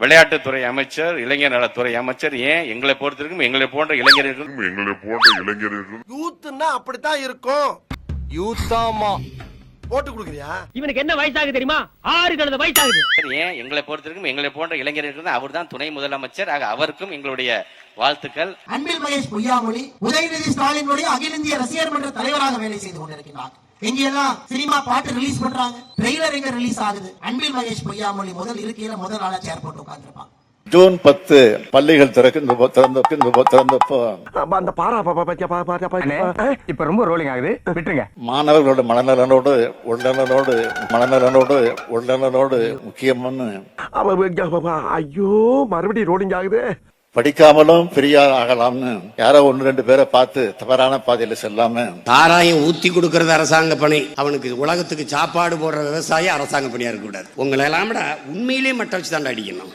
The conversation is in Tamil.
விளையாட்டுத்துறை அமைச்சர், இளைஞர் நலத்துறை அமைச்சர், ஏன் எங்களை பொறுத்திருக்கும் எங்களை போன்ற இளைஞர்கள் யூத்னா அப்படித்தான் இருக்கும். யூத்தாமா போட்டு கொடுக்குறியா? இவனுக்கு என்ன வயசாகுது தெரியுமா? 6 கழுத வயசாகுது. ஏன் எங்களை பொறுத்திருக்கும் எங்களை போன்ற இளைஞர்கள் அவர் தான் துணை முதலமைச்சர். அவருக்கும் எங்களுடைய வாழ்த்துக்கள். அன்பில் மகேஷ் பொய்யாமொழி உதயநிதி ஸ்டாலினுடைய அகில இந்திய ரசிகர் மன்ற தலைவராக வேலை செய்து கொண்டிருக்கிறார். எங்கெல்லாம் சினிமா பாட்டு ரிலீஸ் பண்றாங்க, ட்ரெய்லர் எங்க ரிலீஸ் ஆகுது, அன்பில் மகேஷ் பொய்யாமொழி முதல் இருக்கையில முதல் ஆளா சேர் போட்டு உட்கார்ந்துருப்பாங்க. ஜூன் 10 பள்ளிகள் திறந்தப்போ இப்ப ரொம்ப ரோலிங் ஆகுது, விட்டுருங்க. மாணவர்களோட மனநலனோடு முக்கியமான ஐயோ மறுபடியும் ரோலிங் ஆகுது. படிக்காமலும் பெரியார் ஆகலாம்னு யாரோ 1-2 பேரை பார்த்து தவறான பாதையில செல்லாம சாராயம் ஊத்தி கொடுக்கறது அரசாங்க பணி. அவனுக்கு உலகத்துக்கு சாப்பாடு போடுற விவசாயி அரசாங்க பணியா இருக்க கூடாது. உங்களை எல்லாம் உண்மையிலேயே மட்ட வச்சு தாண்டா அடிக்கணும்.